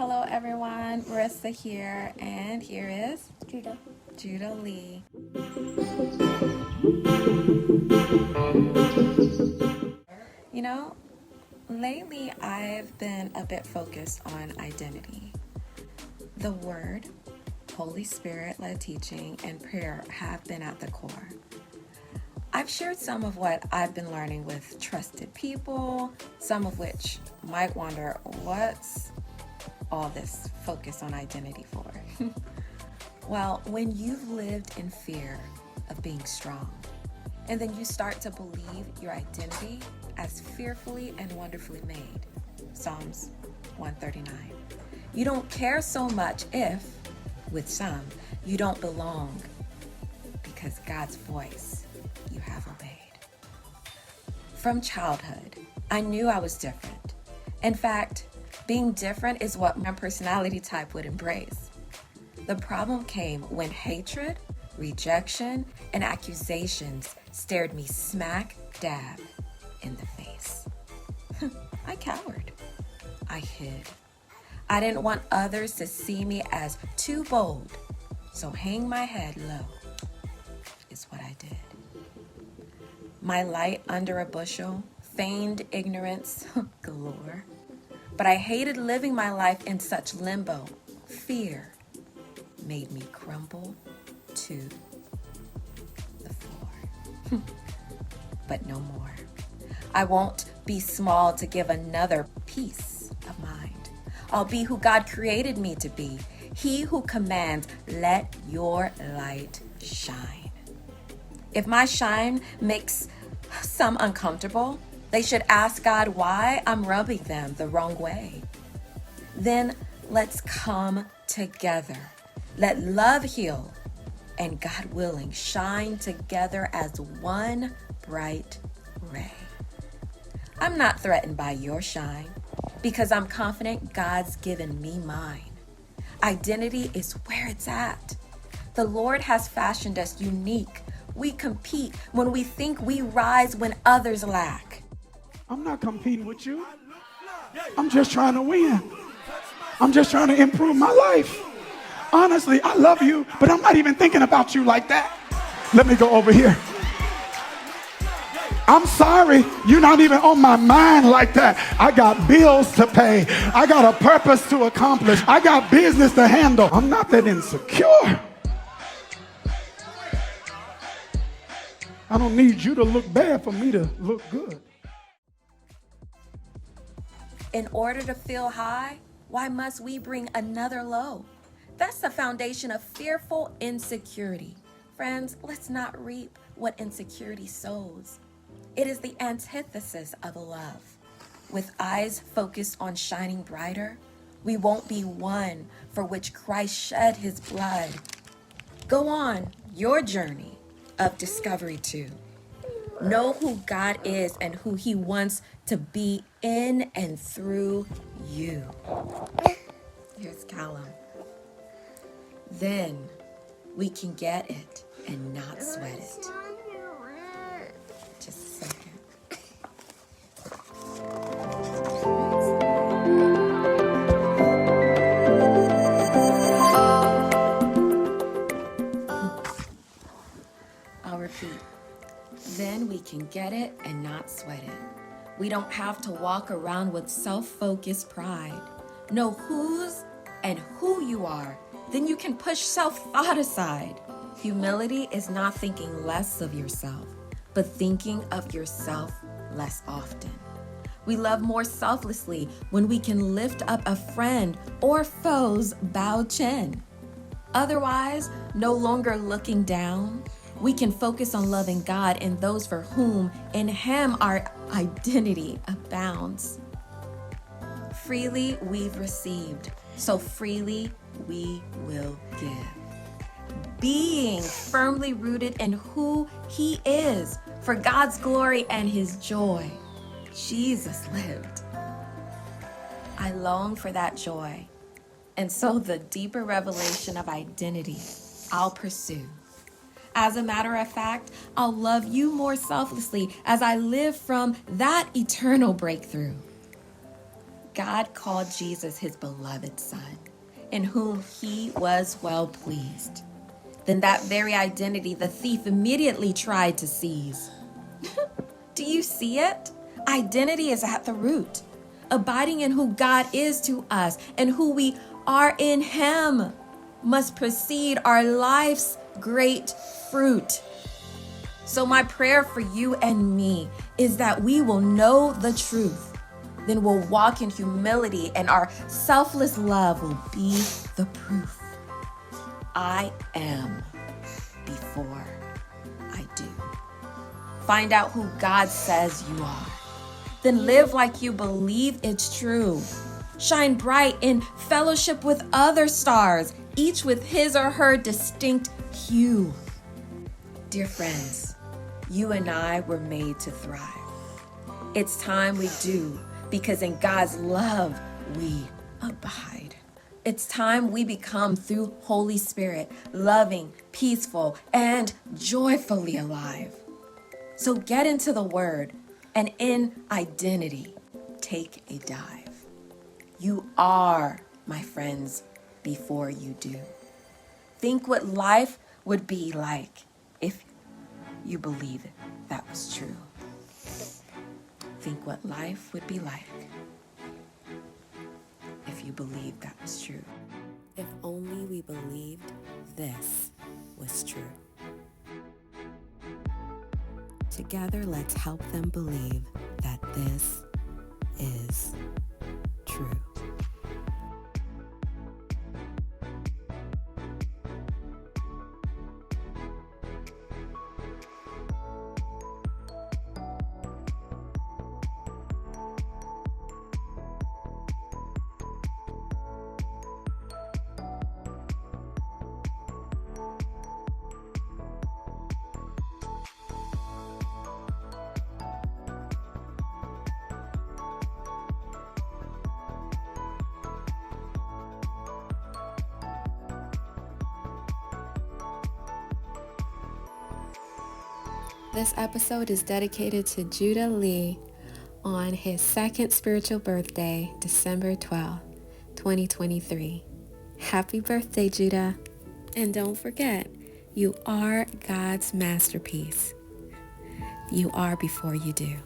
Hello everyone, Marissa here, and here is Judah. Lee. You know, lately I've been a bit focused on identity. The Word, Holy Spirit-led teaching, and prayer have been at the core. I've shared some of what I've been learning with trusted people, some of which might wonder, what's all this focus on identity for? Well, when you've lived in fear of being strong, and then you start to believe your identity as fearfully and wonderfully made, Psalms 139. You don't care so much if, with some, you don't belong, because God's voice you have obeyed. From childhood, I knew I was different. In fact, being different is what my personality type would embrace. The problem came when hatred, rejection, and accusations stared me smack dab in the face. I cowered. I hid. I didn't want others to see me as too bold, so hang my head low is what I did. My light under a bushel, feigned ignorance galore. But I hated living my life in such limbo. Fear made me crumble to the floor. But no more. I won't be small to give another peace of mind. I'll be who God created me to be. He who commands, let your light shine. If my shine makes some uncomfortable, they should ask God why I'm rubbing them the wrong way. Then let's come together. Let love heal and, God willing, shine together as one bright ray. I'm not threatened by your shine because I'm confident God's given me mine. Identity is where it's at. The Lord has fashioned us unique. We compete when we think we rise when others lack. I'm not competing with you. I'm just trying to win. I'm just trying to improve my life. Honestly, I love you, but I'm not even thinking about you like that. Let me go over here. I'm sorry, you're not even on my mind like that. I got bills to pay. I got a purpose to accomplish. I got business to handle. I'm not that insecure. I don't need you to look bad for me to look good. In order to feel high, why must we bring another low? That's the foundation of fearful insecurity. Friends, let's not reap what insecurity sows. It is the antithesis of love. With eyes focused on shining brighter, we won't be one for which Christ shed his blood. Go on your journey of discovery too. Know who God is and who he wants to be in and through you. Here's Callum. Then we can get it and not sweat it. Just a second. I'll repeat. Then we can get it and not sweat it. We don't have to walk around with self-focused pride. Know whose and who you are. Then you can push self-thought aside. Humility is not thinking less of yourself, but thinking of yourself less often. We love more selflessly when we can lift up a friend or foe's bowed chin. Otherwise, no longer looking down, we can focus on loving God and those for whom in him our identity abounds. Freely we've received, so freely we will give. Being firmly rooted in who he is for God's glory and his joy. Jesus lived. I long for that joy. And so the deeper revelation of identity I'll pursue. As a matter of fact, I'll love you more selflessly as I live from that eternal breakthrough. God called Jesus his beloved Son, in whom he was well pleased, then that very identity the thief immediately tried to seize. Do you see it? Identity is at the root. Abiding in who God is to us and who we are in him must precede our life's great fruit. So my prayer for you and me is that we will know the truth. Then we'll walk in humility and our selfless love will be the proof. I am before I do. Find out who God says you are. Then live like you believe it's true. Shine bright in fellowship with other stars, each with his or her distinct hue. Dear friends, you and I were made to thrive. It's time we do, because in God's love we abide. It's time we become, through Holy Spirit, loving, peaceful, and joyfully alive. So get into the Word, and in identity, take a dive. You are, my friends, before you do. Think what life would be like if you believe that was true. Think what life would be like if you believed that was true. If only we believed this was true. Together, let's help them believe that this is true. This episode is dedicated to Judah Lee on his second spiritual birthday, December 12th, 2023. Happy birthday, Judah. And don't forget, you are God's masterpiece. You are before you do.